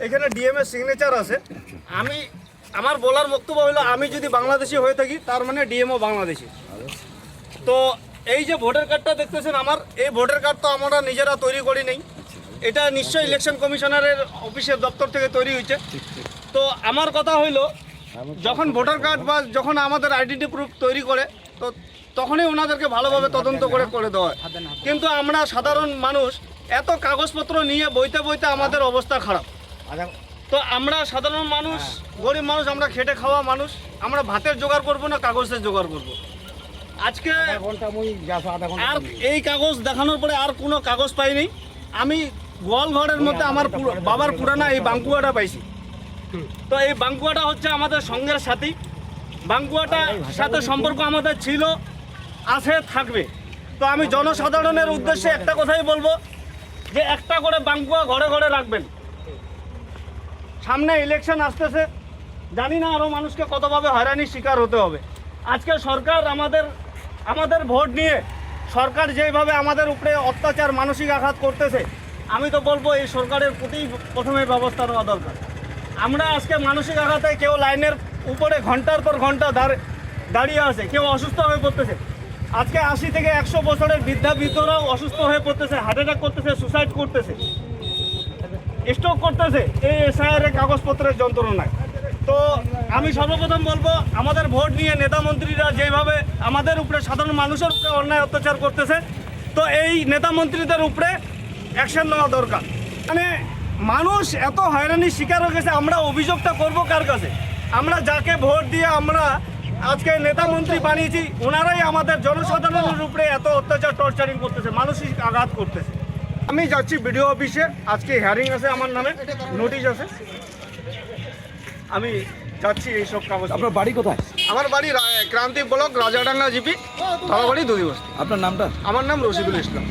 এখানে ডিএম এর সিগনেচার আছে। আমি আমার বলার বক্তব্য হলো, আমি যদি বাংলাদেশি হয়ে থাকি তার মানে ডিএমও বাংলাদেশি। তো এই যে ভোটার কার্ডটা দেখতেছেন আমার, এই ভোটার কার্ড তো আমরা নিজেরা তৈরি করি নেই, এটা নিশ্চয়ই ইলেকশন কমিশনারের অফিসের দপ্তর থেকে তৈরি হয়েছে। তো আমার কথা হইল, যখন ভোটার কার্ড বা যখন আমাদের আইডেন্টি প্রুফ তৈরি করে, তো তখনই ওনাদেরকে ভালোভাবে তদন্ত করে দেওয়া হয়। কিন্তু আমরা সাধারণ মানুষ এত কাগজপত্র নিয়ে বইতে বইতে আমাদের অবস্থা খারাপ। তো আমরা সাধারণ মানুষ, গরিব মানুষ, আমরা খেটে খাওয়া মানুষ, আমরা ভাতের জোগাড় করবো না কাগজের জোগাড় করব। আজকে আর এই কাগজ দেখানোর পরে আর কোনো কাগজ পাইনি। আমি গোয়াল ঘরের মধ্যে আমার বাবার পুরানা এই বাঙ্কুয়াটা পাইছি। তো এই বাঙ্কুয়াটা হচ্ছে আমাদের সঙ্গের সাথী। বাঙ্কুয়াটার সাথে সম্পর্ক আমাদের ছিল, আছে, থাকবে। তো আমি জনসাধারণের উদ্দেশ্যে একটা কথাই বলবো, যে একটা করে বাঙ্কুয়া ঘরে ঘরে রাখবেন। সামনে ইলেকশন আসতেছে, জানি না আরও মানুষকে কতভাবে হয়রানির শিকার হতে হবে। আজকে সরকার আমাদের ভোট নিয়ে সরকার যেভাবে আমাদের উপরে অত্যাচার, মানসিক আঘাত করতেছে, আমি তো বলবো এই সরকারের প্রতি প্রথমে ব্যবস্থা নেওয়া দরকার। আমরা আজকে মানসিক আঘাতে কেউ লাইনের উপরে ঘন্টার পর ঘন্টা দাঁড়িয়ে আছে, কেউ অসুস্থ হয়ে পড়তেছে। আজকে 80 থেকে 100 বছরের বৃদ্ধরাও অসুস্থ হয়ে পড়তেছে, হার্ট অ্যাটাক করতেছে, সুসাইড করতেছে, স্ট্রোক করতেছে এই এসআইআর কাগজপত্রের যন্ত্রণায়। তো আমি সর্বপ্রথম বলবো, আমাদের ভোট নিয়ে নেতা মন্ত্রীরা যেভাবে আমাদের উপরে, সাধারণ মানুষের উপরে অন্যায় অত্যাচার করতেছে, তো এই নেতা মন্ত্রীদের উপরে অ্যাকশন নেওয়া দরকার। মানে মানুষ এত হয়রানির শিকার হয়ে গেছে, আমরা অভিযোগটা করব কার কাছে? আমরা যাকে ভোট দিয়ে আমরা আজকে নেতা মন্ত্রী বানিয়েছি, ওনারাই আমাদের জনসাধারণের উপরে এত অত্যাচার, টর্চারিং করতেছে, মানসিক আঘাত করতেছে। আমি যাচ্ছি বিডিও অফিসে, আজকে হিয়ারিং আছে, আমার নামে নোটিশ আছে, আমি যাচ্ছি এইসব কাগজ। আপনার বাড়ি কোথায়? আমার বাড়ি ক্রান্তি ব্লক, রাজাডাঙ্গা জিপি, থালাবাড়ি, দুদিবস্তি। আপনার নামটা? আমার নাম রশিদুল ইসলাম।